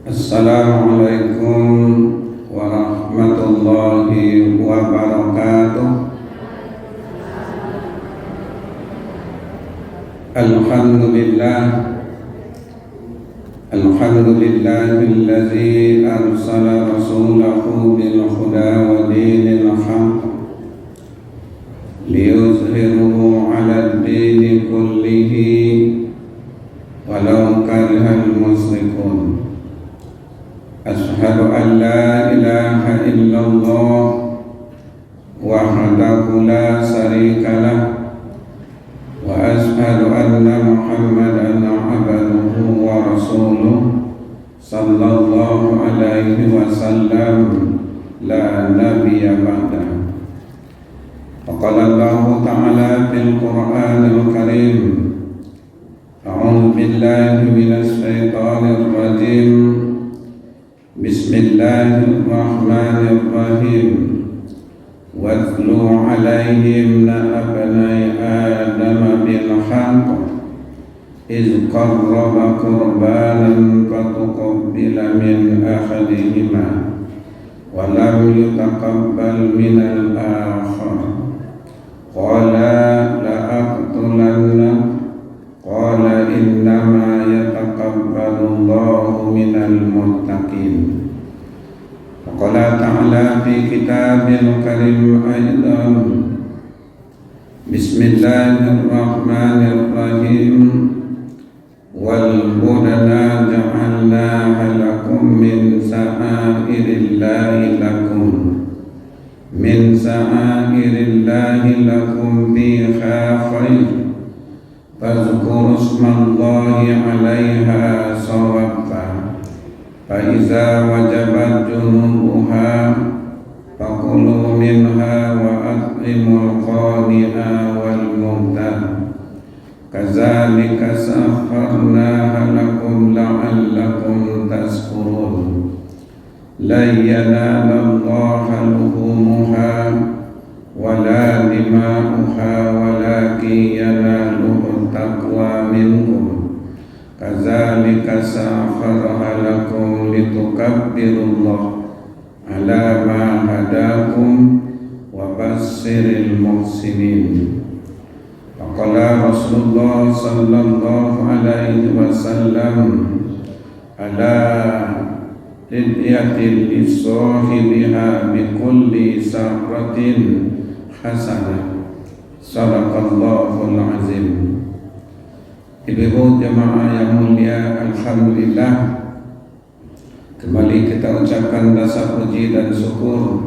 Assalamualaikum warahmatullahi wabarakatuh. Alhamdulillah, alhamdulillahillazi arsala rasulahu bil huda wa dinil haqq liyuzhirahu 'ala ad-dini kullihi walau karihal musyrikun. Ashhadu an la ilaha illallah wahdahu la syarika lah wa ashhadu anna Muhammadan abduhu wa rasuluh sallallahu alaihi wasallam la nabiyya ba'dah. Faqala Allah ta'ala fil Qur'anil Karim, a'udzu billahi minasy syaithanir rajim. Bismillahirrahmanirrahim. Watlu 'alaihim naba'ai Adam bil haqq iz qarraba qurbanan fatuqabbala min ahadihima wa lam yutaqabbal min al-akhar qala la aqtulannak qala innama yataqabbalu Allahu minal muttaqin. Qala ta'ala fi kitabil karim aidan, bismillahirrahmanirrahim, wal budana ja'alnaha lakum min sa'airillahi lakum fiha khair fazkuru ismallahi 'alaiha sawaffa fa iza wajabat junubuha fakulu minha wa at'imul qani'a wal mu'tar kadzalika sakharnaha lakum la'allakum tashkurun. La yanalallaha luhumuha wala dima'uha walakin yanaluhu taqwa minkum kadzalika sakharaha lakum litukabbirullaha ala ma hadakum wa basyiril muhsinin. Faqala Rasulullah sallallahu alaihi wasallam ala lidyatil isahibiha bikulli sakratin hasanah. Sadaqallahul azim. Ibu jamaah yang mulia, alhamdulillah, kembali kita ucapkan rasa puji dan syukur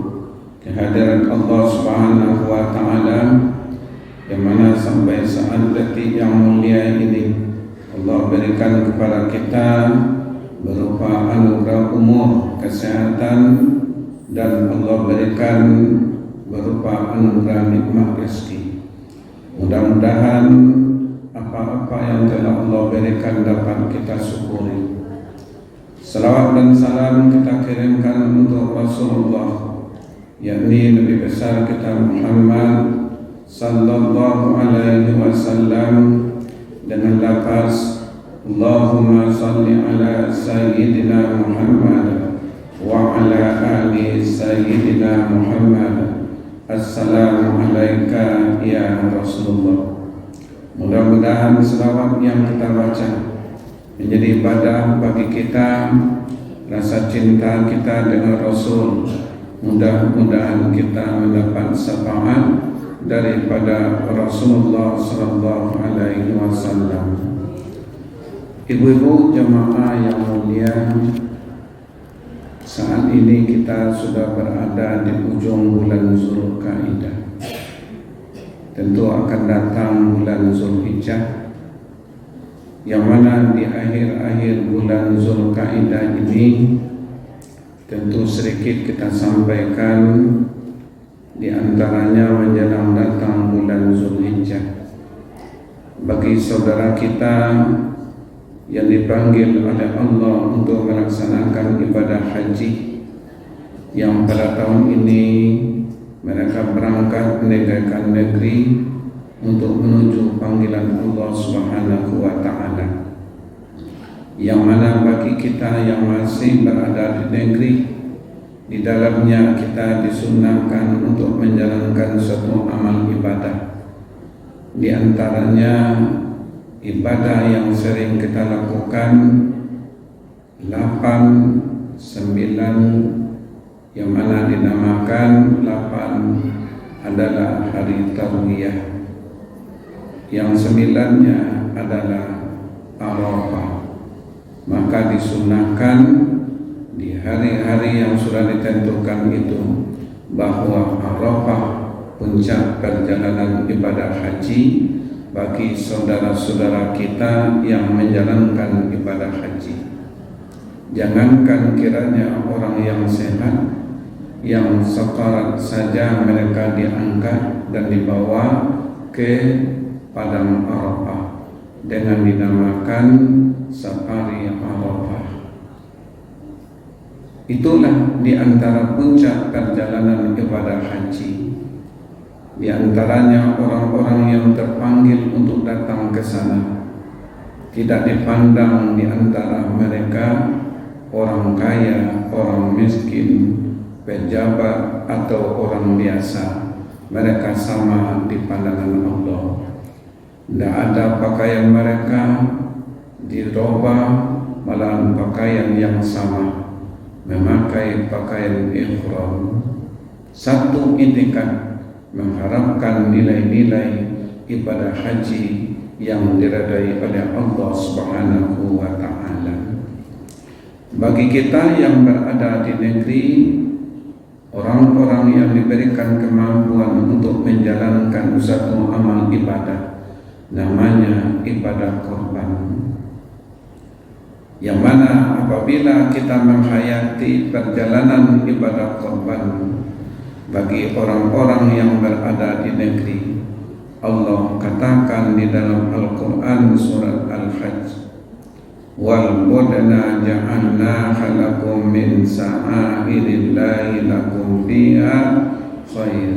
kehadiran Allah Subhanahu wa taala, yang mana sampai saat detik yang mulia ini Allah berikan kepada kita berupa anugerah umur, kesehatan, dan Allah berikan berupa anugerah nikmat rezeki. Mudah-mudahan apa-apa yang telah Allah berikan dapat kita syukuri. Salawat dan salam kita kirimkan untuk Rasulullah, yakni Nabi besar kita Muhammad sallallahu alaihi wasallam, dengan lafaz Allahumma salli ala sayyidina Muhammad wa ala ali sayyidina Muhammad. Assalamu alayka ya Rasulullah. Mudah-mudahan selawat yang kita baca menjadi ibadah bagi kita, rasa cinta kita dengan Rasul. Mudah-mudahan kita mendapat syafaat daripada Rasulullah sallallahu alaihi wasallam. Ibu-ibu jemaah yang mulia, saat ini kita sudah berada di ujung bulan Zulqa'dah. Tentu akan datang bulan Zulhijjah, yang mana di akhir-akhir bulan Zulqa'dah ini tentu sedikit kita sampaikan, di antaranya menjelang datang bulan Zulhijjah. Bagi saudara kita yang dipanggil oleh Allah untuk melaksanakan ibadah haji, yang pada tahun ini mereka berangkat meninggalkan negeri untuk menuju panggilan Allah Subhanahu wa taala. yang mana bagi kita yang masih berada di negeri, di dalamnya kita disunahkan untuk menjalankan suatu amal ibadah. Di antaranya ibadah yang sering kita lakukan 8, 9, yang mana dinamakan 8 adalah hari Tarwiyah, yang 9-nya adalah Arafah. Maka disunahkan di hari-hari yang sudah ditentukan itu bahwa Arafah puncak perjalanan ibadah haji bagi saudara-saudara kita yang menjalankan ibadah haji. Jangankan kiranya orang yang sehat, yang sekarat saja mereka diangkat dan dibawa ke padang Arafah dengan dinamakan safari Arafah. Itulah di antara puncak perjalanan ibadah haji. Di antaranya orang-orang yang terpanggil untuk datang ke sana. Tidak dipandang di antara mereka orang kaya, orang miskin, pejabat atau orang biasa. Mereka sama di pandangan Allah. Tidak ada pakaian mereka dirubah, malah pakaian yang sama, memakai pakaian ihram. Satu itikat mengharapkan nilai-nilai ibadah haji yang diridai oleh Allah Subhanahu wa ta'ala. Bagi kita yang berada di negeri, orang-orang yang diberikan kemampuan untuk menjalankan satu amal ibadah, namanya ibadah korban, yang mana apabila kita menghayati perjalanan ibadah korban bagi orang-orang yang berada di negeri, Allah katakan di dalam Al-Quran surat Al-Hajj, wal budna ja'alnaha lakum min sa'airillahi lakum fiha khair.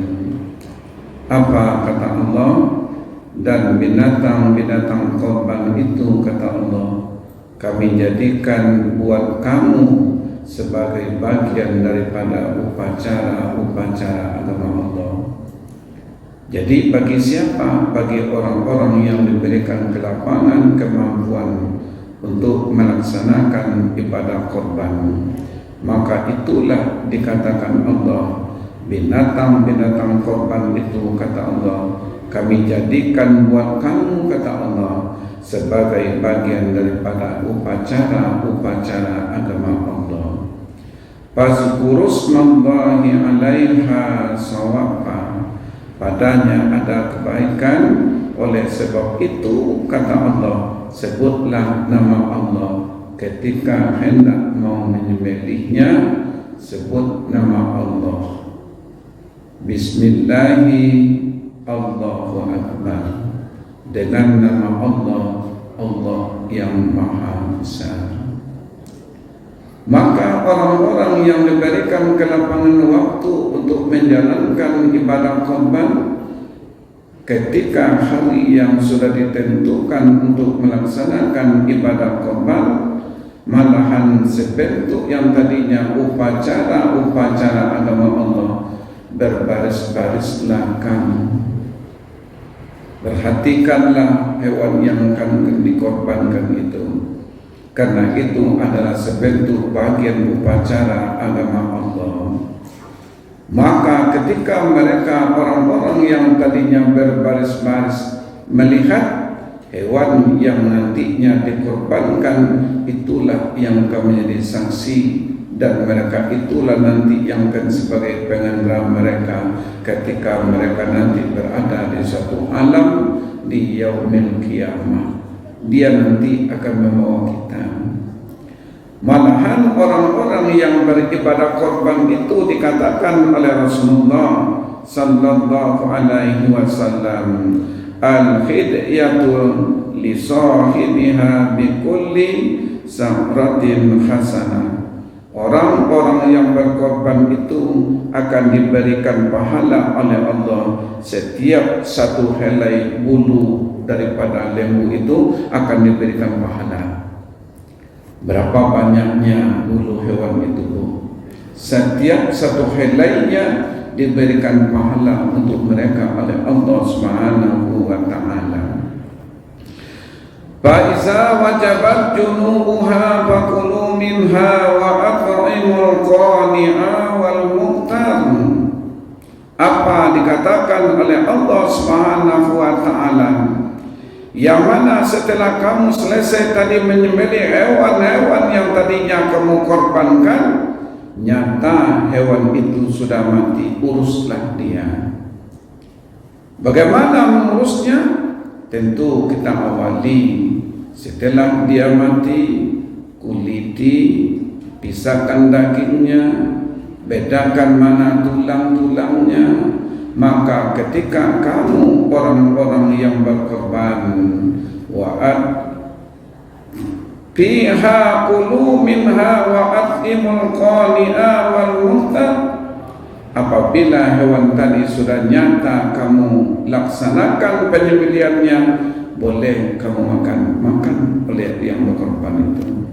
Apa kata Allah? Dan binatang-binatang korban itu, kata Allah, kami jadikan buat kamu sebagai bagian daripada upacara-upacara agama Allah. Jadi bagi siapa? Bagi orang-orang yang diberikan kelapangan kemampuan untuk melaksanakan ibadah korban, maka itulah dikatakan Allah, binatang-binatang korban itu, kata Allah, kami jadikan buat kamu, kata Allah, sebagai bagian daripada upacara-upacara agama Allah. Fazkurusmallahi 'alaiha sawaba. Padanya ada kebaikan, oleh sebab itu, kata Allah, sebutlah nama Allah ketika hendak mau menyembelihnya, sebut nama Allah. Bismillahi Allahu Akbar. Dengan nama Allah, Allah yang Maha Besar. Maka orang-orang yang diberikan kelapangan waktu untuk menjalankan ibadah korban, ketika hari yang sudah ditentukan untuk melaksanakan ibadah korban, malahan sebentuk yang tadinya upacara-upacara agama Allah, berbaris-barislah kamu. Perhatikanlah hewan yang akan dikorbankan itu, karena itu adalah sebentuk bagian upacara agama Allah. Maka ketika mereka orang-orang yang tadinya berbaris-baris melihat hewan yang nantinya dikorbankan, itulah yang akan menjadi saksi, dan mereka itulah nanti yang akan sebagai pengendara mereka ketika mereka nanti berada di suatu alam di yaumil qiyamah. Dia nanti akan membawa kita. Malahan orang-orang yang beribadah korban itu dikatakan oleh Rasulullah sallallahu alaihi wasallam, al-hidyatu li sahibiha bi kulli samratin hasanah. Orang-orang yang berkorban itu akan diberikan pahala oleh Allah. Setiap satu helai bulu daripada lembu itu akan diberikan pahala. Berapa banyaknya bulu hewan itu, Bu? Setiap satu helainya diberikan pahala untuk mereka oleh Allah Subhanahu wa taala. Fa'iza wajabat junubuha fakulu minha wa at'imul qani'a wal muhtar. Apa dikatakan oleh Allah Subhanahu wa taala, yang mana setelah kamu selesai tadi menyembelih hewan-hewan yang tadinya kamu korbankan, nyata hewan itu sudah mati, uruslah dia. Bagaimana mengurusnya? Tentu kita awali setelah dia mati, kuliti, pisahkan dagingnya, bedakan mana tulang-tulangnya. Maka ketika kamu orang-orang yang berkorban, wa'at fiha kulu minha wa'atimul qani'a wal muhtar. Apabila hewan tadi sudah nyata kamu laksanakan penyembelihannya, boleh kamu makan oleh yang berkorban itu.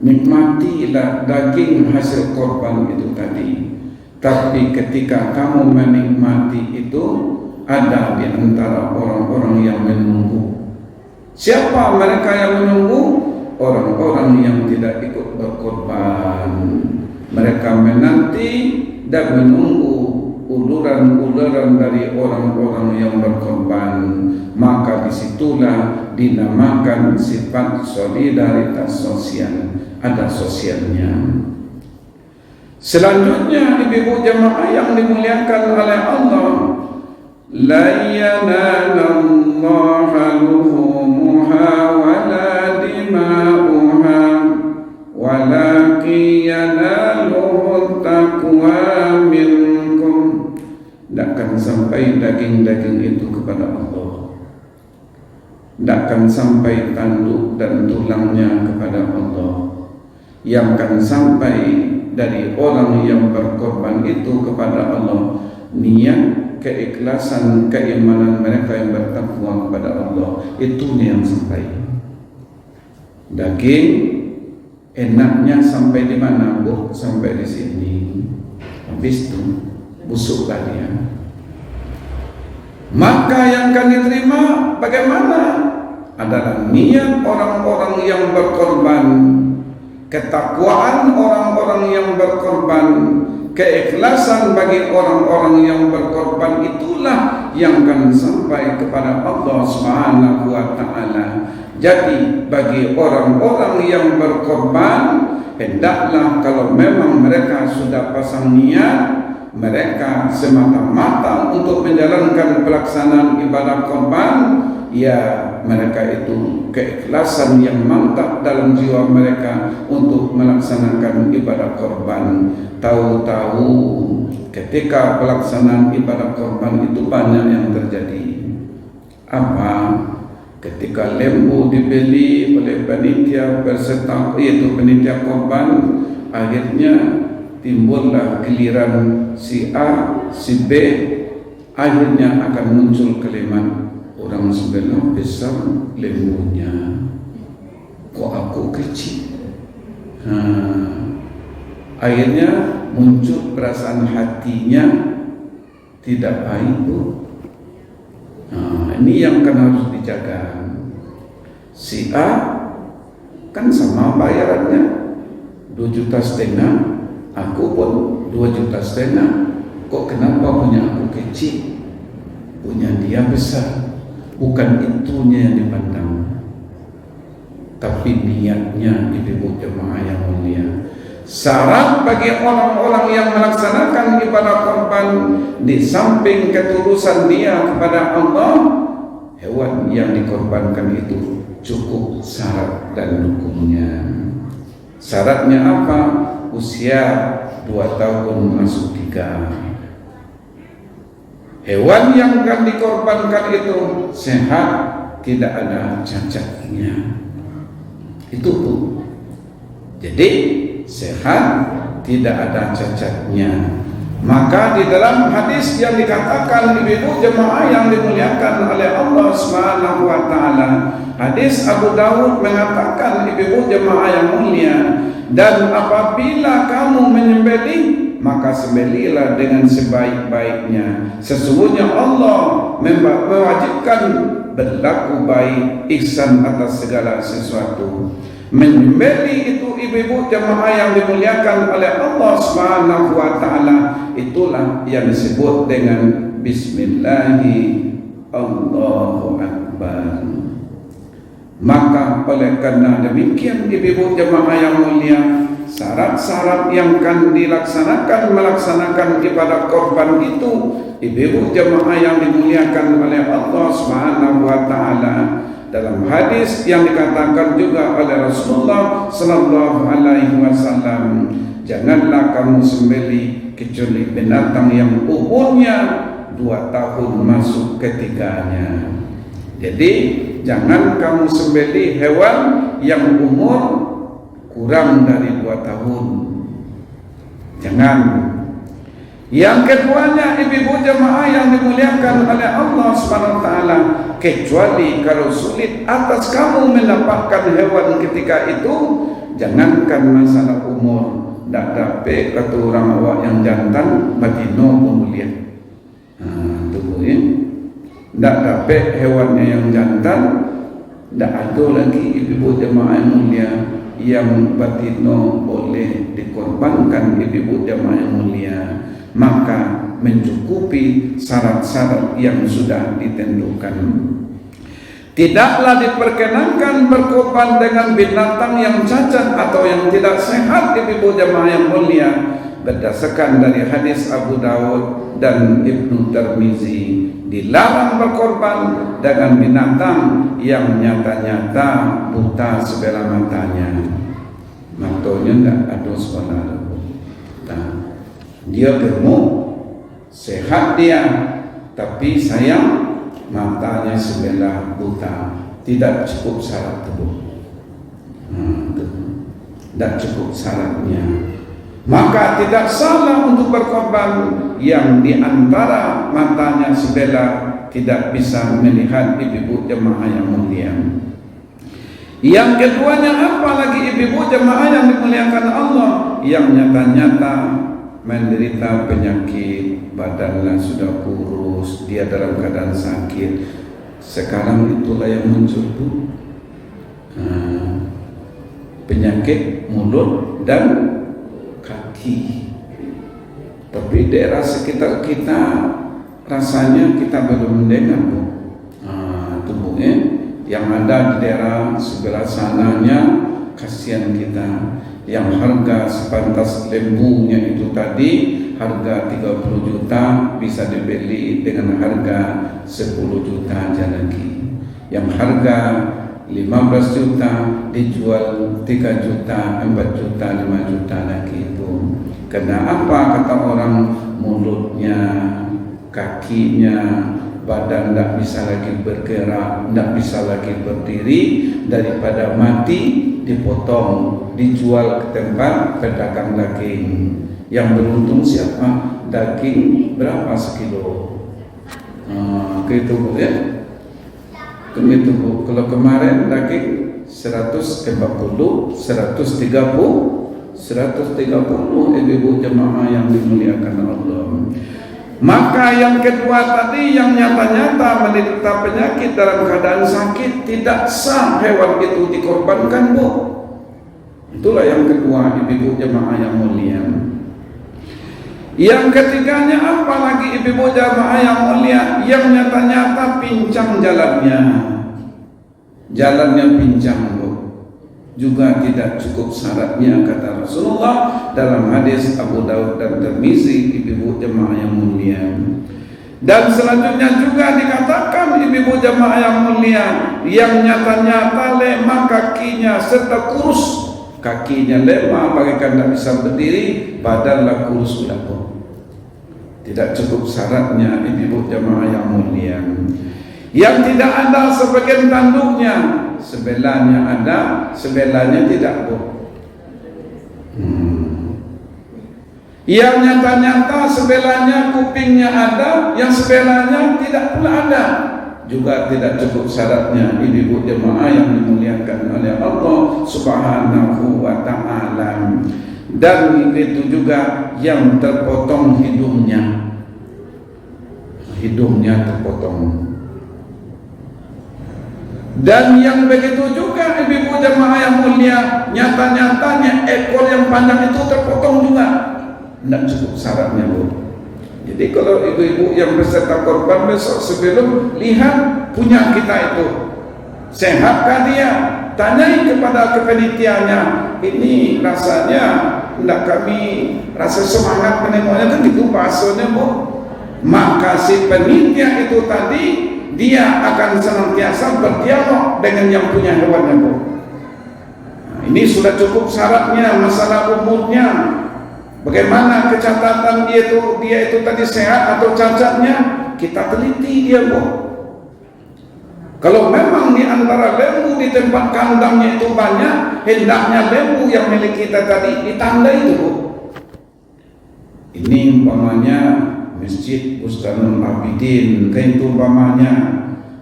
Nikmatilah daging hasil korban itu tadi. Tapi ketika kamu menikmati itu, ada di antara orang-orang yang menunggu. Siapa mereka yang menunggu? Orang-orang yang tidak ikut berkorban. Mereka menanti dan menunggu uluran-uluran dari orang-orang yang berkorban. Maka disitulah dinamakan sifat solidaritas sosial. Ada sosialnya. Selanjutnya, ibu jemaah yang dimuliakan oleh Allah, la yanalallaha luhumuha wala dima'uha walakin yanaluhu taqwa minkum. Takkan sampai daging-daging itu kepada Allah, takkan sampai tanduk dan tulangnya kepada Allah. Yang akan sampai dari orang yang berkorban itu kepada Allah, niat, keikhlasan, keimanan mereka yang bertakwa kepada Allah, itu yang sampai. Daging enaknya sampai di mana, Bu? Sampai di sini. Habis itu busuklah dia. Maka yang akan diterima bagaimana? Adalah niat orang-orang yang berkorban, ketakwaan orang-orang yang berkorban, keikhlasan bagi orang-orang yang berkorban, itulah yang akan sampai kepada Allah Subhanahu wa taala. Jadi bagi orang-orang yang berkorban, hendaklah kalau memang mereka sudah pasang niat, mereka semata-mata untuk menjalankan pelaksanaan ibadah korban, ya mereka itu keikhlasan yang mantap dalam jiwa mereka untuk melaksanakan ibadah korban. Tahu-tahu ketika pelaksanaan ibadah korban itu banyak yang terjadi. Apa? Ketika lembu dibeli oleh panitia peserta, yaitu panitia korban, akhirnya timbullah giliran si A, si B, akhirnya akan muncul kalimat, orang sebelah besar lembunya, kok aku kecil. Akhirnya muncul perasaan hatinya tidak baik, Bu. Ini yang kan harus dijaga. Si A kan sama bayarannya 2,5 juta, aku pun 2,5 juta. Kok kenapa punya aku kecil, punya dia besar? Bukan itunya yang dipandang, tapi niatnya, ibu jemaah yang mulia. Syarat bagi orang-orang yang melaksanakan ibadah korban, di samping ketulusan dia kepada Allah, hewan yang dikorbankan itu cukup syarat dan hukumnya. Syaratnya apa? Usia 2 tahun masuk 3. Hewan yang akan dikorbankan itu sehat, tidak ada cacatnya. Itu, Bu. Jadi sehat, tidak ada cacatnya. Maka di dalam hadis yang dikatakan, ibu jemaah yang dimuliakan oleh Allah Subhanahu wa taala, Hadis Abu Dawud mengatakan, ibu jemaah yang mulia, dan apabila kamu menyembelih, maka sembelilah dengan sebaik-baiknya. Sesungguhnya Allah mewajibkan berlaku baik, ihsan atas segala sesuatu. Menyembelih itu ibu-ibu jemaah yang dimuliakan oleh Allah Subhanahu wa taala, itulah yang disebut dengan bismillahi Allahu akbar. Maka oleh karena demikian ibu-ibu jemaah yang mulia, syarat-syarat yang akan melaksanakan kepada korban itu, ibu-ibu jemaah yang dimuliakan oleh Allah Subhanahu wa taala, dalam hadis yang dikatakan juga oleh Rasulullah sallallahu alaihi wasallam, janganlah kamu sembelih kecuali binatang yang umurnya 2 tahun masuk ketiganya. Jadi jangan kamu sembelih hewan yang umur kurang dari 2 tahun. Jangan. Yang keduanya, ibu-ibu jemaah yang dimuliakan oleh Allah Subhanahu wa taala, kecuali kalau sulit atas kamu mendapatkan hewan ketika itu, jangankan masalah umur, tak dapat kata orang awak yang jantan batino mulia. Tunggu ya. Tak dapat hewannya yang jantan, tak ada lagi ibu-ibu jemaah yang mulia yang batino boleh dikorbankan ibu-ibu jemaah yang mulia. Maka mencukupi syarat-syarat yang sudah ditentukan. Tidaklah diperkenankan berkorban dengan binatang yang cacat atau yang tidak sehat ibu-ibu jemaah yang mulia, berdasarkan dari hadis Abu Dawud dan Ibnu Tirmizi. Dilarang berkorban dengan binatang yang nyata-nyata buta sebelah matanya. Matanya tidak ada sebelah. Dia gemuk, sehat dia, tapi sayang matanya sebelah buta, tidak cukup syarat tubuh. Tidak cukup syaratnya. Maka tidak salah untuk berkorban yang diantara matanya sebelah tidak bisa melihat ibu-ibu jemaah yang mulia. Yang keduanya, apalagi ibu-ibu jemaah yang dimuliakan Allah, yang nyata-nyata menderita penyakit, badannya sudah kurus, dia dalam keadaan sakit. Sekarang itulah yang muncul penyakit mulut dan kaki. Tapi daerah sekitar kita rasanya kita belum mendengar tubuhnya. Yang ada di daerah sebelah sananya, kasihan kita. Yang harga sepantas lembunya itu tadi harga 30 juta bisa dibeli dengan harga 10 juta aja lagi. Yang harga 15 juta dijual 3 juta, 4 juta, 5 juta lagi itu. Karena apa? Kata orang, mulutnya, kakinya, badan tidak bisa lagi bergerak, tidak bisa lagi berdiri, daripada mati dipotong, dijual ke tempat pedagang daging. Yang beruntung siapa? Daging berapa sekilo? Gitu Bu ya. Gitu Bu. Kalau kemarin daging 140, 130 ibu jemaah yang dimuliakan Allah. Maka yang kedua tadi, yang nyata-nyata menderita penyakit dalam keadaan sakit, tidak sah hewan itu dikorbankan Bu. Itulah yang kedua ibu jemaah yang mulia. Yang ketiganya, apalagi ibu jemaah yang mulia, yang nyata-nyata pincang jalannya. Jalannya pincang Bu. Juga tidak cukup syaratnya, kata Rasulullah dalam hadis Abu Dawud dan Tirmizi, ibu jemaah yang mulia. Dan selanjutnya juga dikatakan ibu jemaah yang mulia, yang nyata-nyata lemah kakinya serta kurus. Kakinya lemah bagaikan tidak bisa berdiri, badanlah kurus sudah pun. Tidak cukup syaratnya ibu jemaah yang mulia. Yang tidak ada sebagian tanduknya, sebelahnya ada, sebelahnya tidak Bu. Yang nyata-nyata sebelahnya kupingnya ada, yang sebelahnya tidak pula ada. juga tidak cukup syaratnya ibu-ibu jemaah yang dimuliakan oleh Allah Subhanahu wa taala. Dan itu juga yang terpotong hidungnya terpotong. Dan yang begitu juga ibu-ibu jemaah yang mulia, nyata-nyatanya ekor yang panjang itu terpotong juga. Tidak cukup syaratnya, Bu. Jadi kalau ibu-ibu yang beserta korban besok sebelum lihat punya kita itu sehatkah dia, tanyai kepada kepanitiaannya, ini rasanya tidak kami rasa semangat menengoknya kan gitu bahasanya, Bu. Maka si panitia itu tadi dia akan senantiasa berdialog dengan yang punya hewannya, Bu. Nah, ini sudah cukup syaratnya, masalah umurnya. Bagaimana kecatatan dia itu tadi sehat atau cacatnya, kita teliti dia, Bu. Kalau memang di antara lembu di tempat kandangnya itu banyak, hendaknya lembu yang milik kita tadi ditandai itu, Bu. Ini umpamanya Masjid Bustanul Abidin, kayak itu umpamanya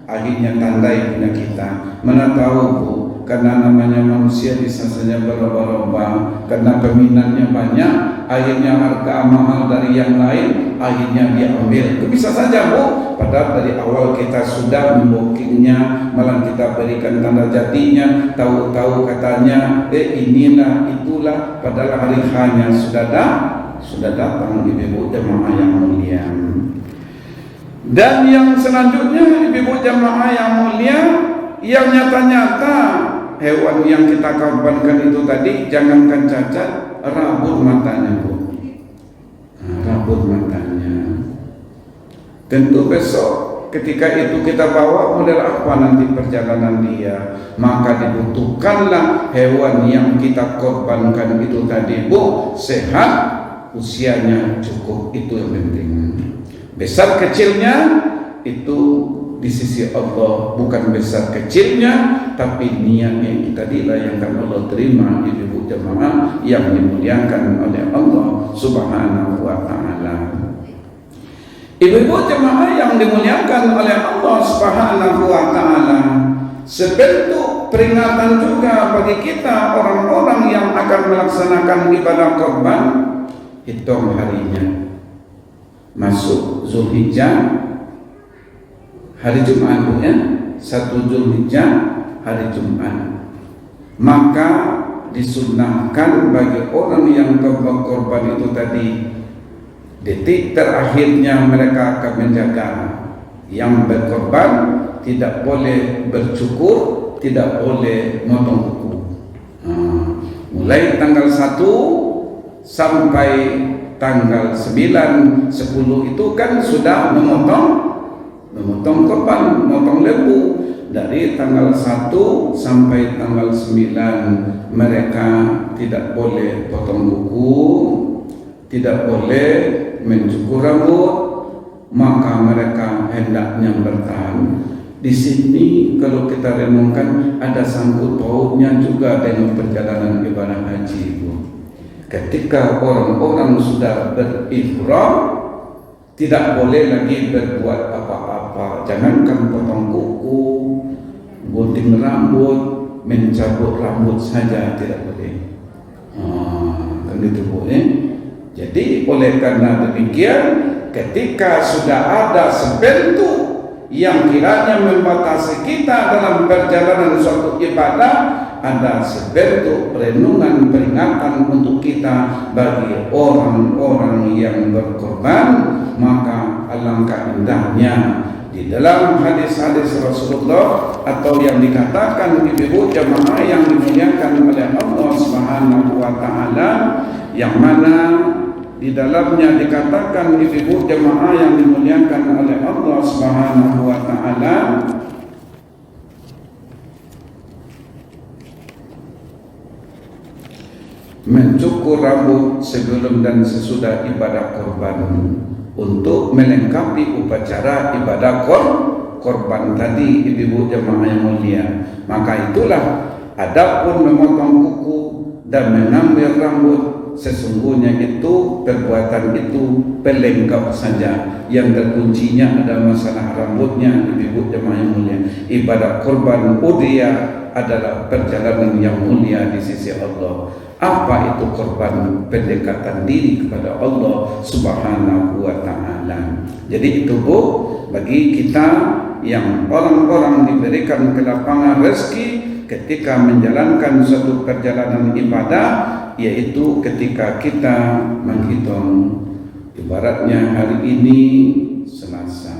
akhirnya tandai punya kita. Mana tahu, Bu, karena namanya manusia bisa saja berlomba-lomba, karena peminatnya banyak, akhirnya harga mahal dari yang lain, akhirnya dia ambil. Itu bisa saja, Bu. Padahal dari awal kita sudah membookingnya, malah kita berikan tanda jadinya, tahu-tahu katanya, inilah itulah, padahal hari hanya sudah datang ibu-ibu jemaah yang mulia. Dan yang selanjutnya ibu-ibu jemaah yang mulia, yang nyata-nyata hewan yang kita korbankan itu tadi, jangankan cacat, rabun matanya, Bu. Rabun matanya. Tentu besok ketika itu kita bawa model apa nanti perjalanan dia, maka dibutuhkanlah hewan yang kita korbankan itu tadi, Bu, sehat, usianya cukup, itu yang penting. Besar kecilnya itu di sisi Allah, bukan besar kecilnya, tapi niatnya kita dilayangkan Allah terima. Ibu jemaah yang dimuliakan oleh Allah Subhanahu wa taala. Ibu jemaah yang dimuliakan oleh Allah Subhanahu wa taala, sebentuk peringatan juga bagi kita orang-orang yang akan melaksanakan ibadah korban. Hitung harinya, masuk Zulhijjah hari Jumat, ya, 1 Zulhijjah hari Jumat, maka disunahkan bagi orang yang korban itu tadi, detik terakhirnya mereka akan menjaga yang berkorban, tidak boleh bercukur, tidak boleh motong kuku. Mulai tanggal 1 sampai tanggal 9, 10 itu kan sudah memotong korban, memotong lembu. Dari tanggal 1 sampai tanggal 9 mereka tidak boleh potong kuku, tidak boleh mencukur rambut, maka mereka hendaknya bertahan. Di sini kalau kita renungkan ada sangkut pautnya juga dengan perjalanan ibadah haji, Bu. Ketika orang-orang sudah berihram, tidak boleh lagi berbuat apa-apa. Jangankan potong kuku, gunting rambut, mencabut rambut saja tidak boleh. Kan gitu, Bu. Jadi oleh karena demikian, ketika sudah ada sebentuk yang kiranya membatasi kita dalam perjalanan suatu ibadah, ada sebentuk renungan peringatan untuk kita bagi orang-orang yang berkorban, maka alangkah indahnya di dalam hadis-hadis Rasulullah atau yang dikatakan ibu jamaah yang dimuliakan oleh Allah Subhanahu wa taala, yang mana di dalamnya dikatakan ibu jamaah yang dimuliakan oleh Allah Subhanahu wa taala, mencukur rambut sebelum dan sesudah ibadah korban untuk melengkapi upacara ibadah korban tadi, ibu jemaah yang mulia. Maka itulah adapun memotong kuku dan mengambil rambut, sesungguhnya itu perbuatan itu pelengkap saja. Yang terkuncinya ada masalah rambutnya. Ibu jemaah yang mulia, ibadah korban udhiyah adalah perjalanan yang mulia di sisi Allah. Apa itu korban? Pendekatan diri kepada Allah Subhanahu wa ta'ala. Jadi itu Bu, bagi kita yang orang-orang diberikan kelapangan rezeki ketika menjalankan suatu perjalanan ibadah, yaitu ketika kita menghitung ibaratnya hari ini Selasa,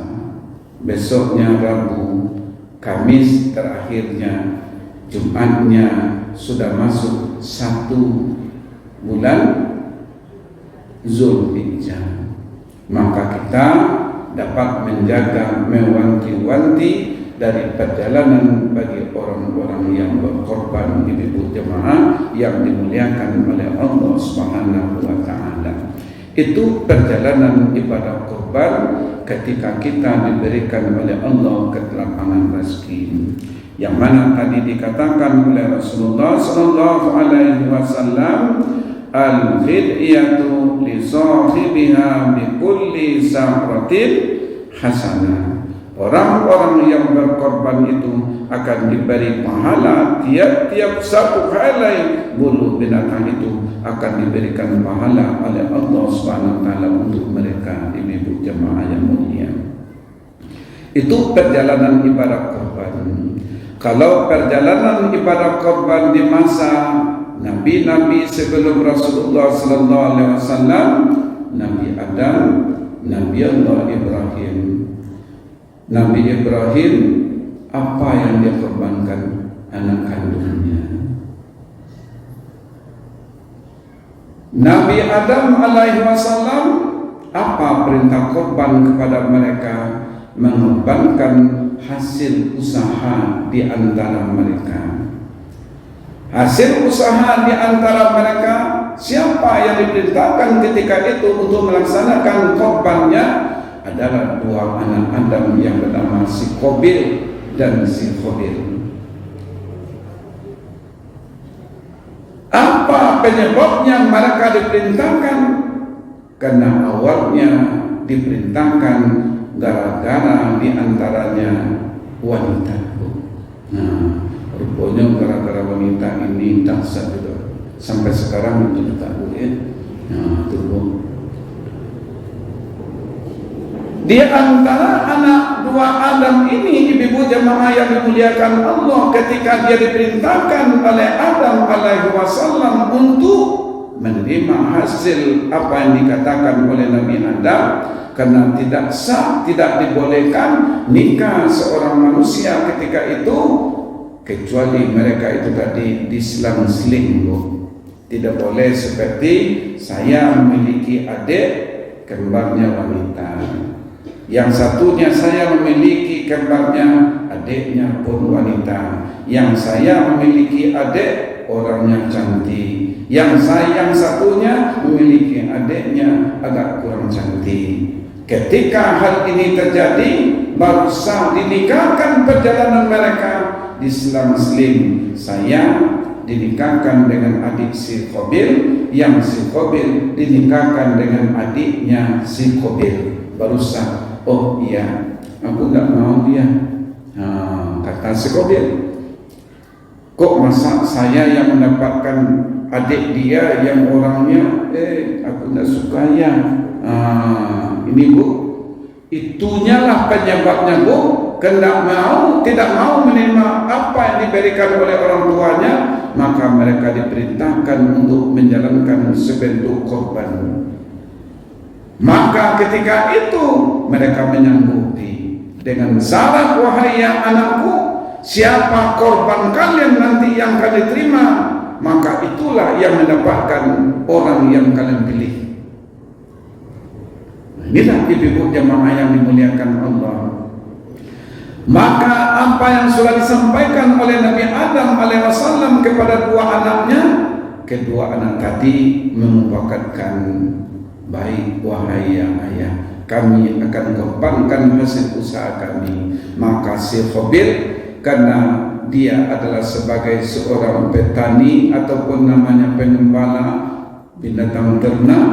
besoknya Rabu, Kamis terakhirnya, Jumatnya sudah masuk 1 bulan Zulhijjah, maka kita dapat menjaga, mewanti-wanti dari perjalanan bagi orang-orang yang berkorban, ibu jemaah yang dimuliakan oleh Allah Subhanahu wa ta'ala. Itu perjalanan ibadah korban ketika kita diberikan oleh Allah kelapangan rezeki, yang mana tadi dikatakan oleh Rasulullah sallallahu alaihi wasallam, al-fidyatu li sahibiha bi kulli samratin hasanah. Orang-orang yang berkorban itu akan diberi pahala tiap-tiap satu helai bulu binatang itu akan diberikan pahala oleh Allah Subhanahu wa taala untuk mereka, ibu jemaah yang mulia. Itu perjalanan ibadah korban. Kalau perjalanan ibadah korban di masa nabi-nabi sebelum Rasulullah sallallahu alaihi wasallam, Nabi Adam, Nabi Allah Ibrahim. Nabi Ibrahim, apa yang dia korbankan? Anak kandungnya. Nabi Adam alaihi wasallam, apa perintah korban kepada mereka? Mengorbankan hasil usaha di antara mereka. Hasil usaha di antara mereka, siapa yang diperintahkan ketika itu untuk melaksanakan korbannya adalah 2 anak Adam yang bernama si Qabil dan si Khabil. Apa penyebabnya mereka diperintahkan? Karena awalnya diperintahkan gara-gara di antaranya wanita. Nah, rupanya gara-gara wanita ini dahsyat juga. Sampai sekarang itu tak boleh. Nah, tunggu. Di antara anak 2 Adam ini, ibu jemaah yang dimuliakan Allah, ketika dia diperintahkan oleh Adam alaihi wasallam untuk menerima hasil apa yang dikatakan oleh Nabi Adam, karena tidak sah, tidak dibolehkan nikah seorang manusia ketika itu kecuali mereka itu tadi diselang-seling. Tidak boleh seperti saya memiliki adik kembarnya wanita, yang satunya saya memiliki kembarnya adiknya pun wanita, yang saya memiliki adik orangnya cantik, yang satunya memiliki adiknya agak kurang cantik. Ketika hal ini terjadi, baru sah dinikahkan perjalanan mereka di selang-seling. Saya dinikahkan dengan adik si Qabil, yang si Qabil dinikahkan dengan adiknya si Qabil, baru sah. Oh iya, aku enggak mau dia. Kata si Qabil, kok masa saya yang mendapatkan adik dia yang orangnya aku enggak suka ya. Ini Bu, itunya lah penyebabnya Bu, tidak mau menerima apa yang diberikan oleh orang tuanya, maka mereka diperintahkan untuk menjalankan sebentuk korban. Maka ketika itu mereka menyanggupi dengan syarat, wahai yang anakku, siapa korban kalian nanti yang kalian terima, maka itulah yang mendapatkan orang yang kalian pilih. Inilah ibu jemaah yang dimuliakan Allah. Maka apa yang sudah disampaikan oleh Nabi Adam alaihissalam kepada 2 anaknya, kedua anak tadi memufakatkan, baik wahai yang ayah, kami akan korbankan hasil usaha kami. Maka si Khabil karena dia adalah sebagai seorang petani ataupun namanya pengembala binatang ternak,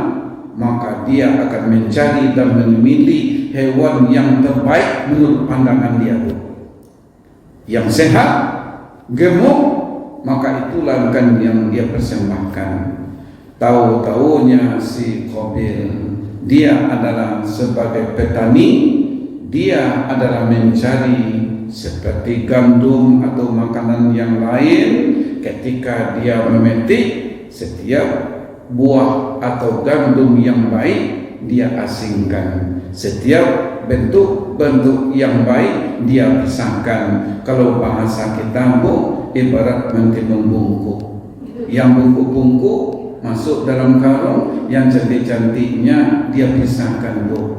maka dia akan mencari dan memilih hewan yang terbaik menurut pandangan dia, yang sehat, gemuk, maka itulah kan yang dia persembahkan. Tahu-tahunya si Qabil, dia adalah sebagai petani, dia adalah mencari seperti gandum atau makanan yang lain. Ketika dia memetik, setiap buah atau gandum yang baik dia asingkan, setiap bentuk-bentuk yang baik dia pisahkan. Kalau bahasa kita, Bu, ibarat nanti membungkuk, yang bungkuk-bungkuk masuk dalam karung, yang cantik-cantiknya dia pisahkan, Bu.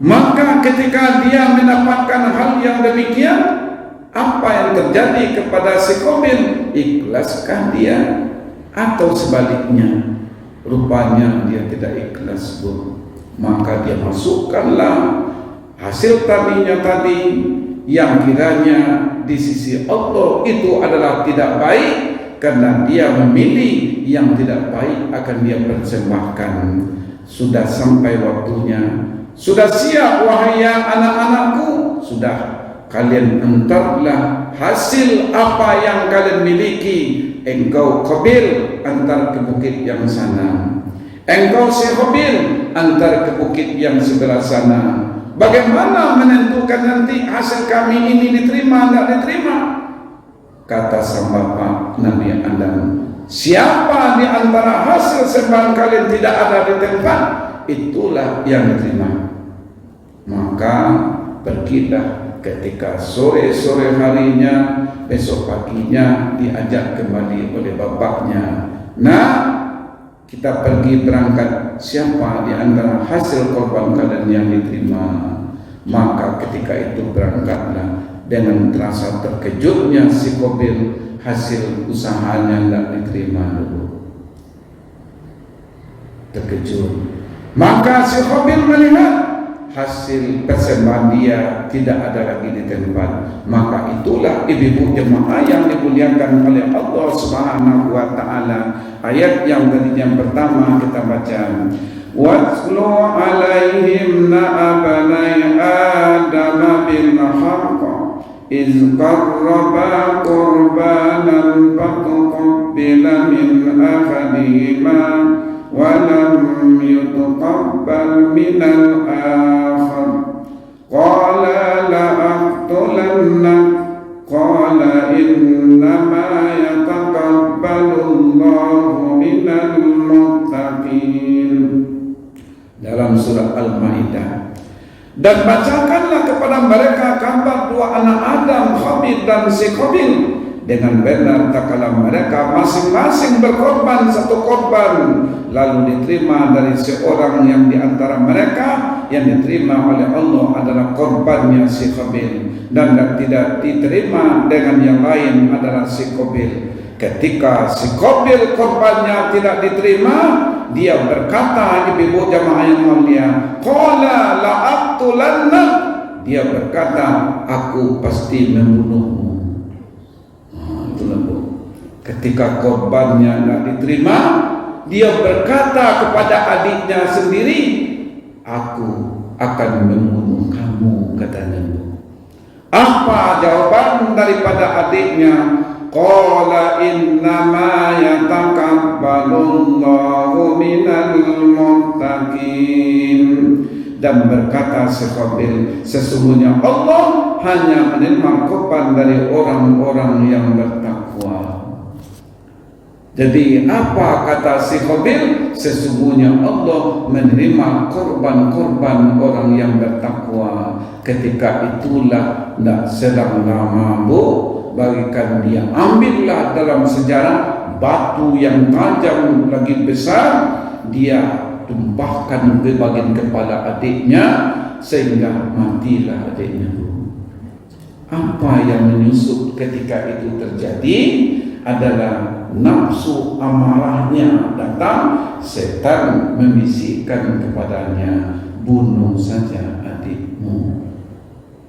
Maka ketika dia mendapatkan hal yang demikian, apa yang terjadi kepada si Qabil? Ikhlaskah dia atau sebaliknya? Rupanya dia tidak ikhlas, Bu. Maka dia masukkanlah hasil tadinya tadi yang kiranya di sisi Allah itu adalah tidak baik, karena dia memilih yang tidak baik akan dia persembahkan. Sudah sampai waktunya, sudah siap wahai anak-anakku, sudah, kalian entarlah hasil apa yang kalian miliki. Engkau Qabil antar ke bukit yang sana, engkau si Qabil antar ke bukit yang sebelah sana. Bagaimana menentukan nanti hasil kami ini diterima tidak diterima? Kata sang bapak Nabi Adam, siapa di antara hasil sembahan kalian tidak ada di tempat, itulah yang diterima. Maka pergilah ketika sore-sore harinya, besok paginya diajak kembali oleh bapaknya. Nah, kita pergi berangkat, siapa di antara hasil korban kalian yang diterima? Maka ketika itu berangkatlah. Dengan terasa terkejutnya si Qabil, hasil usahanya tidak diterima dulu. Terkejut. Maka si Qabil melihat hasil persembahan dia tidak ada lagi di tempat. Maka itulah ibu-ibu jemaah yang dimuliakan oleh Allah Subhanahu wa taala. Ayat yang tadi yang pertama kita baca, watlu alaihim na'abanai adama bil haqq iz qarraba qurbanan fatuqabbila min ahadihima wa lam yutaqabbal min al-akhar qala la aqtulannak qala innama yataqabbalu Allahu minal muttaqin. Dalam surat Al-Maidah. Dan bacakanlah kepada mereka kabar dua anak Adam, Qabil dan si Qabil. Dengan benar tak kala mereka masing-masing berkorban satu korban, lalu diterima dari seorang yang di antara mereka. Yang diterima oleh Allah adalah korbannya si Qabil, dan tidak diterima dengan yang lain adalah si Qabil. Ketika si Qabil korbannya tidak diterima, dia berkata, ibu-ibu jamaah yang mulia, qala la'aqtulanna, dia berkata, aku pasti membunuhmu. Itulah, Bu. Ketika korbannya tidak diterima, dia berkata kepada adiknya sendiri, aku akan membunuh kamu, katanya, Bu. Apa jawaban daripada adiknya? Qala innama yataqabbalullahu minal muttaqin. Dan berkata si Qabil, sesungguhnya Allah hanya menerima korban dari orang-orang yang bertakwa. Jadi apa kata si Qabil? Sesungguhnya Allah menerima korban-korban orang yang bertakwa. Ketika itulah tidak sedang lama, Bu, bagikan dia, ambillah dalam sejarah batu yang tajam lagi besar, dia tumpahkan ke bagian kepala adiknya sehingga matilah adiknya. Apa yang menyusup ketika itu terjadi adalah nafsu amarahnya datang. Setan membisikkan kepadanya, bunuh saja adikmu.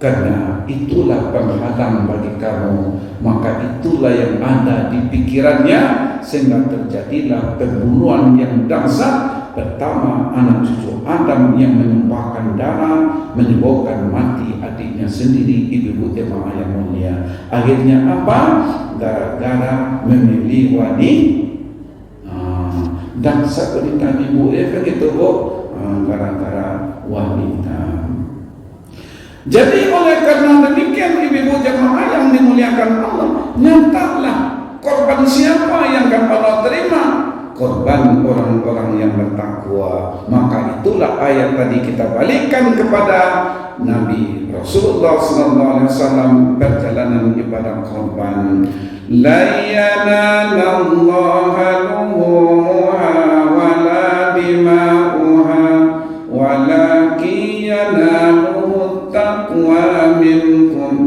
karena itulah penghadang bagi kamu, maka itulah yang ada di pikirannya, sehingga terjadilah pembunuhan yang dahsyat. Pertama, anak cucu Adam yang menumpahkan darah, menyebabkan mati adiknya sendiri, ibu jemaah yang mulia. Akhirnya apa? Gara-gara memilih wanita. Dahsyat wanita ibu kan gitu, Bu. Gara-gara wanita. Jadi oleh karena demikian ibu jemaah yang dimuliakan Allah, nyatalah korban siapa yang akan Allah terima? Korban orang-orang yang bertakwa. Maka itulah ayat tadi kita balikkan kepada Nabi Rasulullah SAW, perjalanan ibadah korban. La yanalallaha luhumuha wala dima'uha walakin yanaluhu taqwa minkum.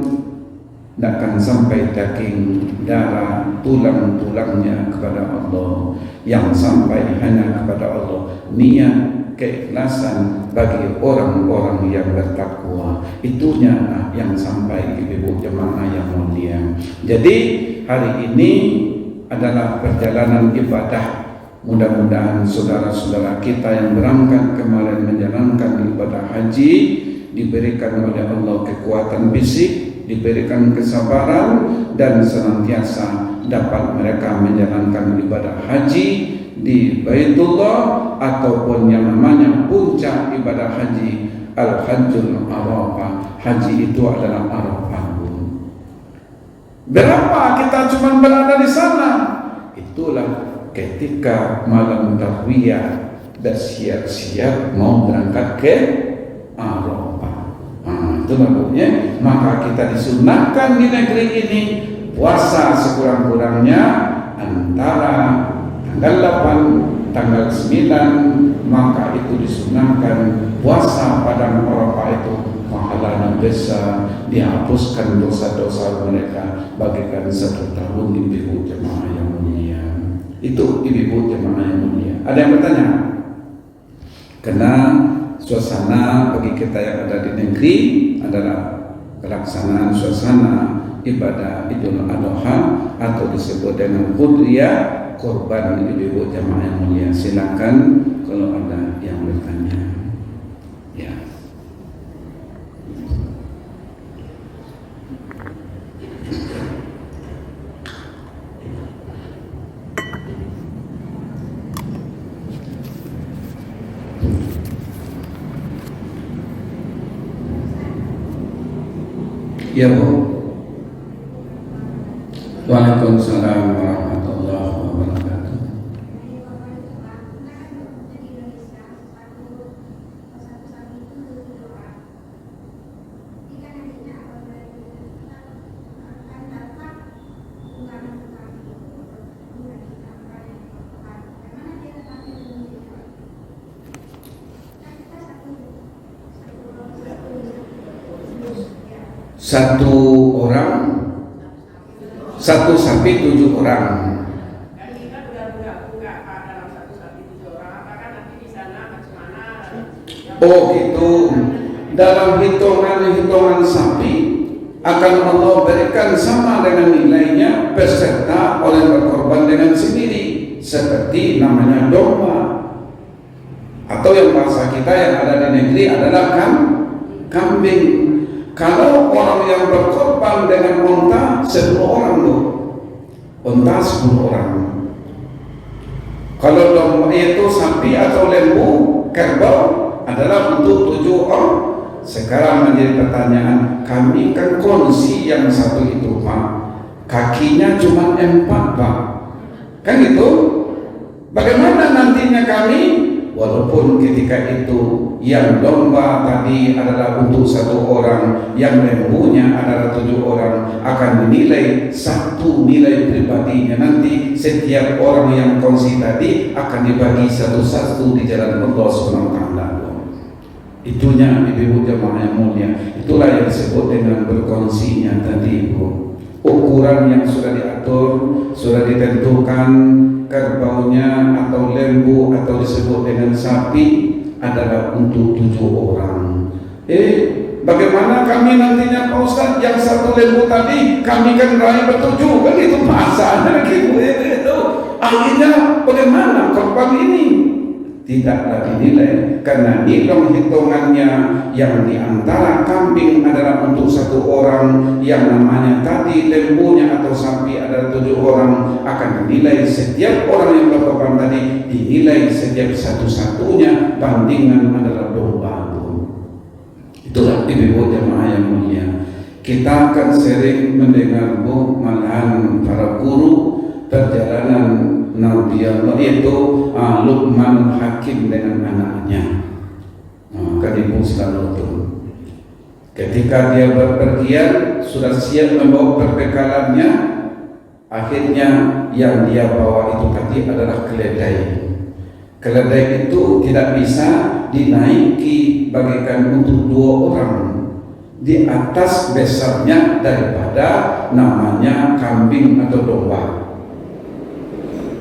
Tidak akan sampai daging, darah, tulang-tulangnya kepada Allah. Yang sampai hanya kepada Allah niat keikhlasan bagi orang-orang yang bertakwa. Itunya yang sampai ibu jemaah yang mulia. Jadi hari ini adalah perjalanan ibadah. Mudah-mudahan saudara-saudara kita yang berangkat kemarin menjalankan ibadah haji diberikan oleh Allah kekuatan fisik, diberikan kesabaran, dan senantiasa dapat mereka menjalankan ibadah haji di Baitullah ataupun yang namanya puncak ibadah haji Al-Hajjul Arafah. Haji itu adalah Arafah. Berapa kita cuma berada di sana? Itulah ketika malam tarwiyah bersiap-siap mau berangkat ke Arafah. Itu maksudnya, maka kita disunahkan di negeri ini puasa sekurang-kurangnya antara tanggal 8, tanggal 9, maka itu disunahkan puasa pada Arafah itu pahalanya besar, dihapuskan dosa-dosa mereka bagikan 1 tahun. Ibu jemaah yang mulia, itu ibu jemaah yang mulia. Ada yang bertanya? Karena suasana bagi kita yang ada di negeri adalah pelaksanaan suasana ibadah Idul Adha atau disebut dengan Udhiyah, korban ibu jamaah yang mulia. Silakan kalau ada yang bertanya. Ya. Ya, Bu. Waalaikumsalam warahmatullahi wabarakatuh. Satu orang, satu sapi 7 orang. Dan kita buka Pak dalam satu sapi 7 orang. Apakah nanti di sana bagaimana? Oh gitu. Dalam hitungan sapi akan Allah berikan sama dengan nilainya beserta oleh berkorban dengan sendiri, seperti namanya domba. Atau yang bahasa kita yang ada di negeri adalah kambing. Kalau orang yang berkorban dengan unta 10 orang loh, unta 10 orang. Kalau domba itu sapi atau lembu, kerbau adalah untuk 7 orang. Sekarang menjadi pertanyaan, kami kan kongsi yang satu itu Pak, kakinya cuma 4 Pak, kan gitu. Bagaimana nantinya kami? Walaupun ketika itu yang domba tadi adalah untuk 1 orang, yang lembunya adalah 7 orang, akan dinilai satu nilai pribadinya. Nanti setiap orang yang kongsi tadi akan dibagi satu-satu di jalan Allah SWT. Itunya ibu jemaah yang mulia. Itulah yang disebut dengan berkongsinya tadi, Bu. Ukuran yang sudah diatur, sudah ditentukan. Kerbaunya atau lembu atau disebut dengan sapi adalah untuk 7 orang. Bagaimana kami nantinya Pak Ustaz, yang satu lembu tadi kami kan raih bertujuh, kan itu bahasanya gitu. Akhirnya bagaimana korban ini? Tidaklah dinilai, karena hitungannya yang diantara kambing adalah untuk satu orang, yang namanya tadi lembunya atau sapi adalah 7 orang, akan dinilai setiap orang yang berkorban tadi dinilai setiap satu-satunya, bandingan adalah domba. Itulah ibu jemaah yang mulia. Kita akan sering mendengar malahan para guru perjalanan Nabi Allah, yaitu Luqman Hakim dengan anaknya. Kan ibu selalu itu ketika dia berpergian sudah siap membawa perbekalannya, akhirnya yang dia bawa itu tadi adalah keledai. Keledai itu tidak bisa dinaiki bagaikan untuk 2 orang, di atas besarnya daripada namanya kambing atau domba.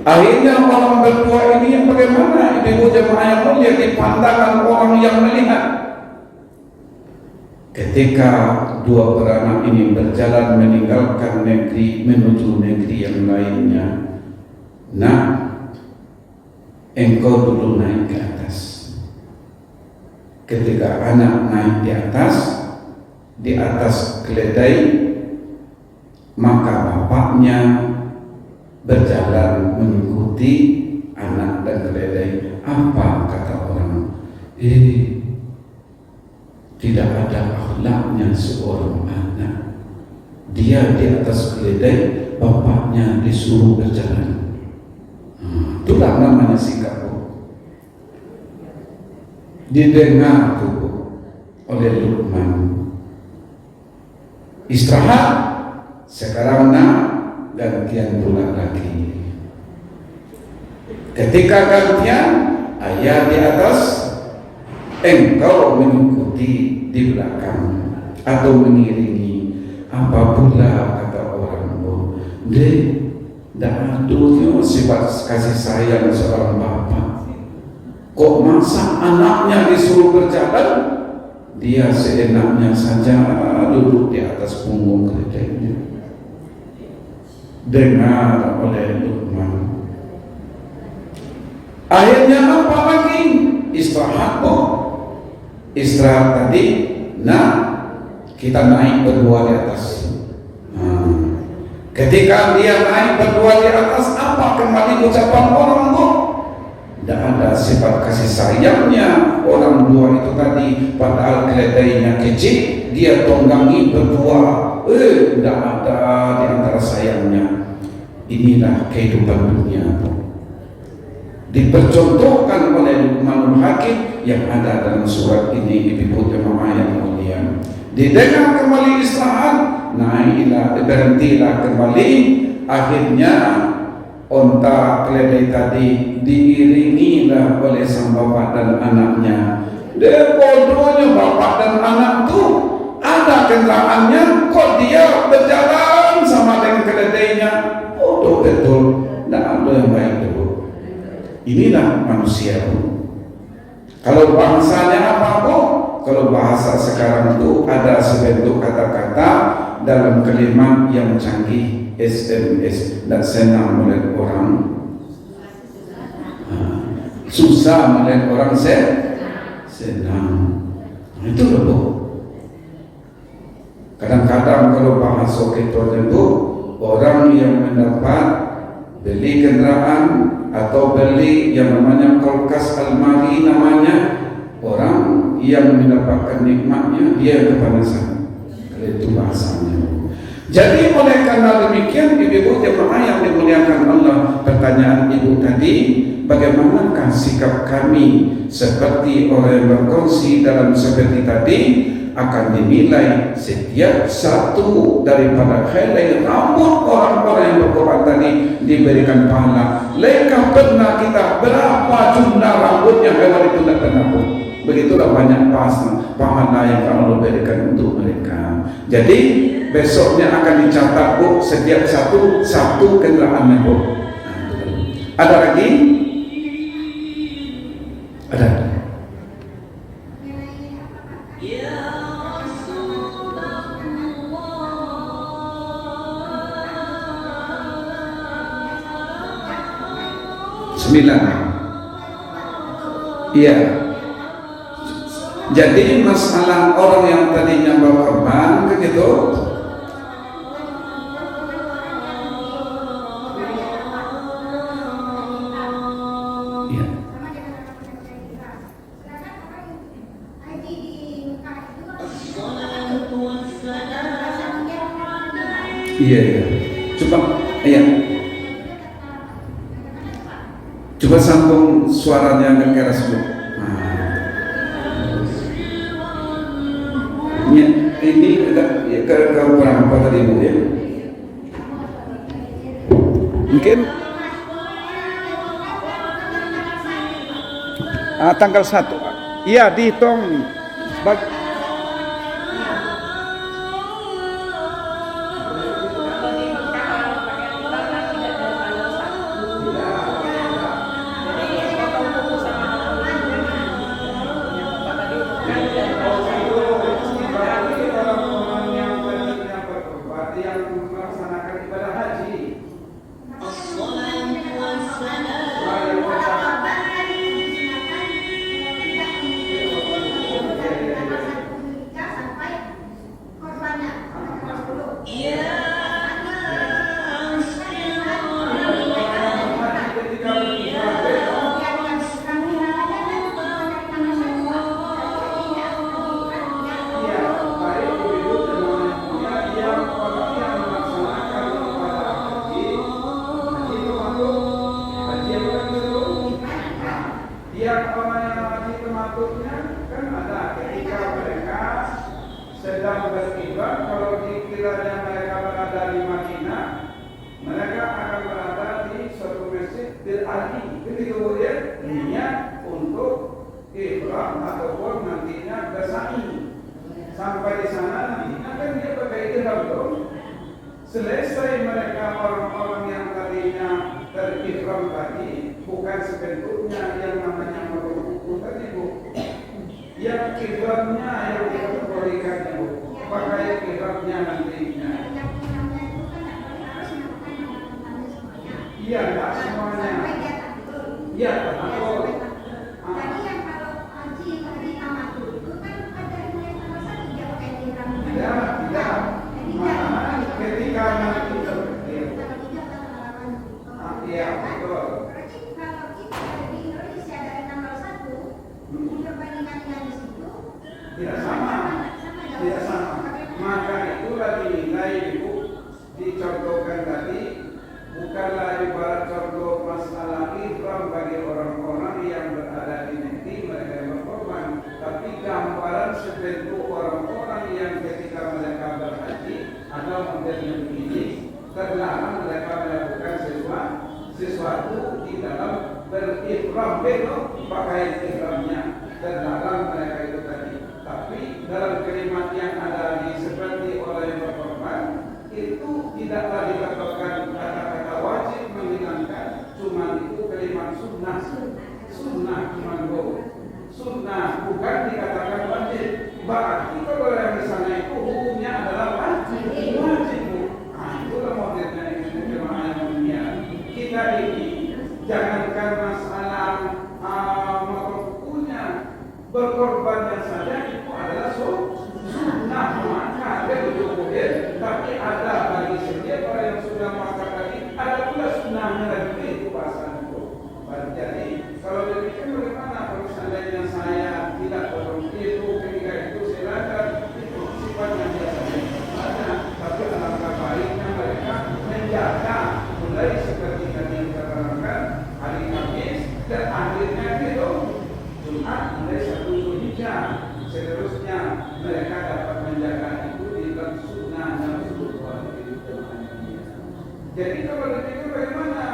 Akhirnya orang berdua ini yang bagaimana ibu jemaah yang mulia di pandangan orang yang melihat. Ketika 2 beranak ini berjalan meninggalkan negeri menuju negeri yang lainnya, nah, engkau dulu naik ke atas. Ketika anak naik di atas keledai, maka bapaknya berjalan mengikuti anak dan keledai. Apa kata orang? Tidak ada akhlaknya seorang anak. Dia di atas keledai, bapaknya disuruh berjalan. Itulah namanya sikap. Didengar tuh oleh Luqman. Istirahat, sekarang gantian pula lagi. Ketika gantian, ayah di atas, engkau mengikuti di belakang atau mengiringi. Apa pula kata orang, Dahulu sifat kasih sayang seorang bapak. Kok masa anaknya disuruh berjalan, dia seenaknya saja duduk di atas punggung keledainya. Dengar oleh Luqman. Akhirnya apa lagi? Istirahat kok. Istirahat tadi, kita naik berdua di atas. Ketika dia naik berdua di atas, apa kembali ucapan orang kok? Tidak ada sifat kasih sayangnya orang dua itu tadi. Padahal keledainya kecil, dia tunggangi berdua. Tidak ada di antara sayangnya. Inilah kehidupan dunia. Dipercontohkan oleh Luqmanul Hakim yang ada dalam surat ini, ibu jemaah yang mulia. Didengar kembali istirahat, berhentilah kembali. Akhirnya onta keledai tadi diiringilah oleh sang bapak dan anaknya. Bodohnya bapak dan anak itu ada kendaraannya, kok dia berjalan sama dengan keledainya. Bodoh betul, tidak ada yang baik dulu. Inilah manusia. Kalau bahasanya apa kok? Kalau bahasa sekarang itu ada sebentuk kata-kata dalam kalimat yang canggih, SMS, dan senang melihat orang, susah melihat orang senang. Itu loh. Kadang-kadang kalau bahasa kita itu orang yang mendapat beli kendaraan atau beli yang namanya kulkas almari, namanya orang yang mendapatkan nikmatnya dia kepanasan. Itu bahasanya. Jadi oleh karena demikian, ibu jemaah yang dimuliakan Allah, pertanyaan ibu tadi, bagaimanakah sikap kami seperti orang yang berkongsi dalam seperti tadi, akan dinilai setiap satu daripada helai rambut orang-orang yang berkorban tadi diberikan pahala. Lekah pernah kita berapa jumlah rambutnya hewan itu tidak terdapat. Begitulah banyak pahala yang Allah berikan untuk mereka. Jadi besoknya akan dicatat setiap satu kendaraan itu. Ada lagi? Ada. 9. Iya. Jadi masalah orang yang tadinya bawa korban kan itu iya. Iya, iya. Coba, iya. Coba sambung suaranya ke keras Bu. Ini ke berapa tadi Bu ya? Mungkin tanggal 1. Iya, dihitung sedang beribadah. Kalau dikiranya mereka berada di Madinah, mereka akan berada di suatu masjid Al-Ali. Begitu kemudian niat untuk ihram ataupun nantinya bersa'i. Sampai di sana nantinya kan dia pakai ihram dong. Selesai mereka orang-orang yang tadinya terihram tadi, bukan sebentuknya yang namanya merukuk tadi Bu. Yang ihramnya yang dikategorikan Bu, pakai ihramnya nantinya. Iya, tak semuanya. Iya, betul. Tadi yang kalau haji di tamattu itu kan ada mulai tanggal 1 dia pakai ihram. Tidak. Mana ketika nanti iya, betul. Berarti kalau kita ada di Indonesia dari tanggal 1 diperbandingkan dengan di situ Tidak sama. Tidak sama. Maka itulah dinilai Ibu dicontohkan tadi, bukanlah ibarat contoh masalah ihram bagi orang-orang yang berada di negeri mereka yang berkorban, tapi gambaran sebentuk orang-orang yang ketika mereka berhaji atau modelnya begini terlarang mereka melakukan sesuatu di dalam berihram belok pakaian ihramnya, terlarang mereka itu tadi. Tapi dalam kalimat yang ada di seperti orang yang berkorban itu tidaklah dikatakan kata-kata wajib menghilangkan, cuma itu kalimat sunnah cuma sunnah, bukan dikatakan wajib. Berarti kalau yang di sana itu hukumnya adalah wajib Bu. Itulah modelnya itu jemaah dunia. Kita ini jangankan masalah punya berkorbannya saja itu adalah sunnah, maka ada kemudian, tapi ada bagi setiap orang yang sudah makan tadi ada pula sunnahnya lagi itu bahasa itu. Jadi kalau demikian bagaimana kalau seandainya saya tidak berkorban itu ketika itu silakan, itu sifatnya biasa saja. Tapi alangkah baiknya mereka menjaga mulai seperti tadi yang dikatakan hari Kamis dan akhirnya itu Jumat mulai 1 Zulhijjah. Seterusnya mereka dapat menjaga itu di dalam sunnah dan sunnah. Jadi kalau demikian bagaimana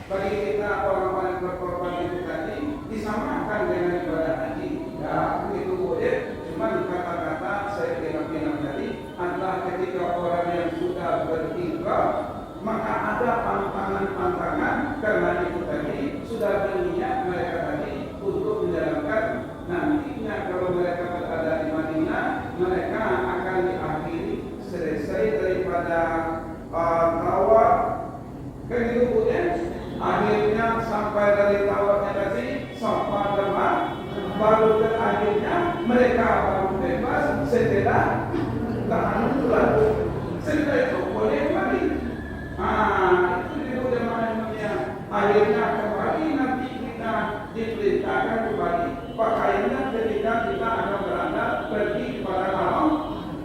bagi kita orang-orang yang berkorban itu tadi disamakan dengan ibadah haji? Ya begitu boleh. Cuma kata-kata saya bilang tadi adalah ketika orang yang sudah berihram maka ada pantangan karena itu tadi sudah berniat mereka tadi untuk menjalankan. Nantinya kalau mereka berada di Madinah, mereka akan diakhiri selesai daripada tawaf. Kan itu kemudian akhirnya sampai diperintahkan kembali pakaiannya ketika kita akan berangkat pergi kepada alam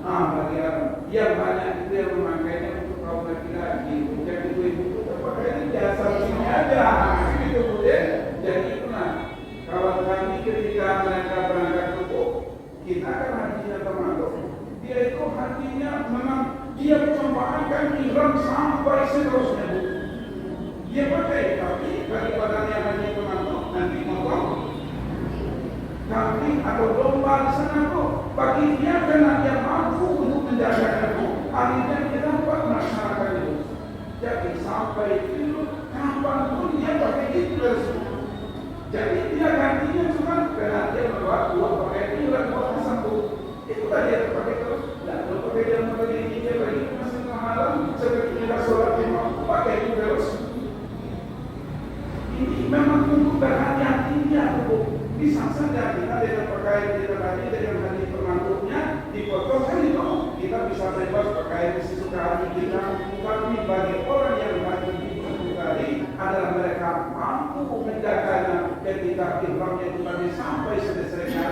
bagi yang banyak itu yang memakainya untuk kaum laki-laki, yang ibu-ibu itu pakaiannya biasa begini aja, gitu boleh. Jadi itulah kawan kami ketika mereka berangkat itu, kita kan hajinya termasuk. Dia itu hajinya memang dia mencobakan ihram sampai seterusnya. Dia pakai, tapi daripada yang haji termasuk nanti motong kambing atau domba di sana tuh bagi dia karena dia mampu untuk menjaga itu, akhirnya dia dapat melaksanakan itu. Jadi sampai itu kapanpun dia pakai itu terus. Jadi dia gantinya cuma karena dia membuat dua pakai itu dan buat satu. Itu tadi dia pakai terus. Dan kalau pakai dia pakai ini dia bagi masih malam seperti kita sholat lima pakai itu terus. Ini memang untuk berhati-hati dia tuh. Bisa saja kita dengan pakaian kita tadi dengan hati pengantuknya dipotong kan itu kita bisa bebas pakaian sesuka hati kita, tapi bagi orang yang haji itu tadi adalah mereka mampu menjaganya ketika ihramnya itu tadi sampai selesainya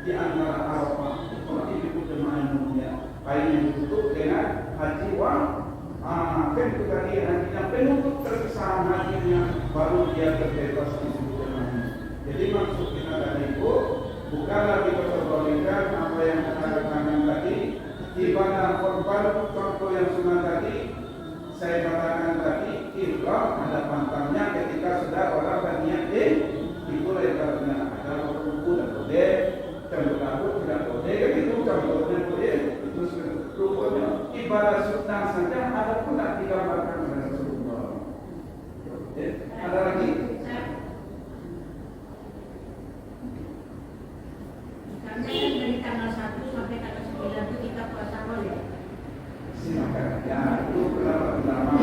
di antara Arafah. Kalau itu jemaah umumnya baik ditutup dengan haji kan itu tadi hajinya penutup terpisah hajinya baru dia terbebas di situ. Jadi maksud kita tadi itu bukanlah diperbolehkan apa yang kita katakan tadi ibadah korban contoh yang sunnah tadi saya katakan tadi ihram ada pantangnya ketika sudah orang berniat dimulai karena ada ruku dan boleh campur rambut tidak boleh begitu campurnya boleh itu rupanya ibadah sunnah saja ada pun tidak digambarkan oleh Rasulullah. Ada lagi? Dari tanggal 1 sampai tanggal 9 itu kita puasa boleh. Silakan. Ya, itu lama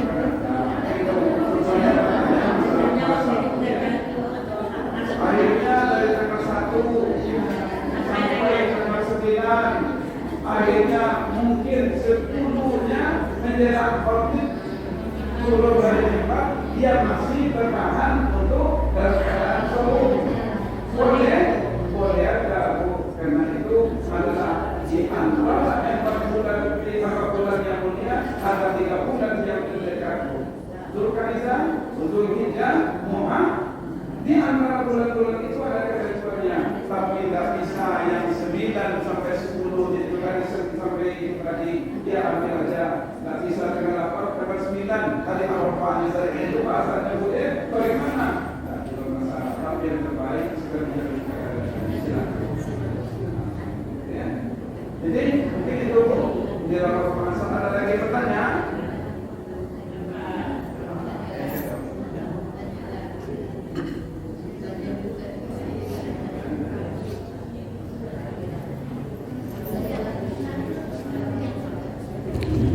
akhirnya dari tanggal 1 sampai tanggal 9 akhirnya mungkin 10-nya menjelang Khatib 10 hari depan dia masih bertahan untuk berkeadaan solo. Boleh karena itu adalah di antara 4 bulan di 5 bulan yang mulia ada 3 bulan yang terdekat. Dzulqa'dah, Dzulhijjah, Muharram. Di antara bulan-bulan itu ada ketentuannya, tapi tidak bisa yang 9 sampai 10 itu tadi sampai itu tadi dia ambil aja. Tidak bisa dengan 8 sampai 9 tadi Arafahnya dari itu bahasanya boleh. Bagaimana? Nah, itu masalah yang terbaik seperti yang jadi mungkin itu di dalam pembahasan ada lagi pertanyaan?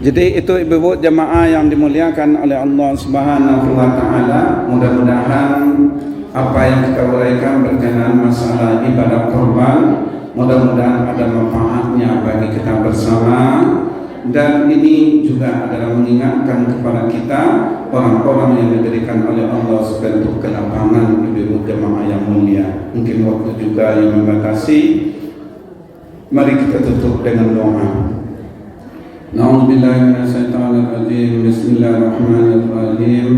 Jadi itu ibu-ibu jemaah yang dimuliakan oleh Allah Subhanahu wa taala, mudah-mudahan apa yang kita uraikan berkenaan masalah ibadah kurban mudah-mudahan ada manfaatnya bagi kita bersama, dan ini juga adalah mengingatkan kepada kita orang-orang yang diberikan oleh Allah sebentuk kelapangan ibu-ibu jemaah yang mulia. Mungkin waktu juga yang membatasi, mari kita tutup dengan doa. Na'udzubillahi minasyaitonirrajim. Bismillahirrahmanirrahim.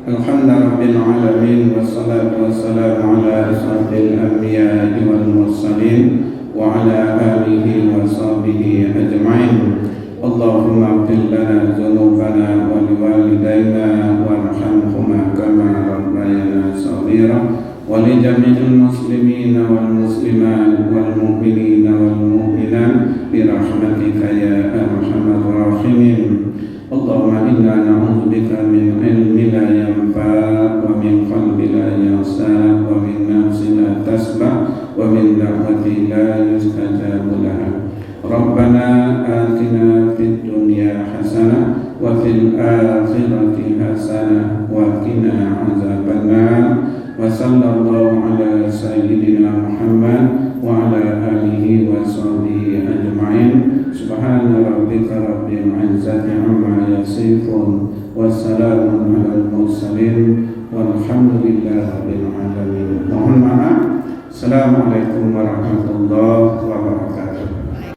Alhamdulillahirabbil alamin wassalatu wassalamu ala asyrafil anbiya'i wal mursalin wa ala alihi wa sahbihi ajma'in. Allahumma ighfir lana dzunubana wa liwalidayna warhamhuma kama rabbayana shaghira wa li jami'il muslimina wal muslimat wal mu'minina wal mu'minat bi rahmatika ya arhamar rahimin. Allahumma inna na'udzubika min ilmi la yanfa' wa min qalbi la yasa' wa min nafsin la tasba' wa min da'wati la yustajabu laha. Rabbana atina fid dunya hasanah wa fil akhirati hasanah wa qina adzabannar. Wa sallallahu ala sayyidina Muhammad wa ala alihi wa sahbihi ajma'in. Subhana rabbika rabbil izzati amma yasifun wa salamun alal mursalin walhamdulillahi Walhamdulillahirabbil alamin. Mohon maaf. Assalamualaikum warahmatullahi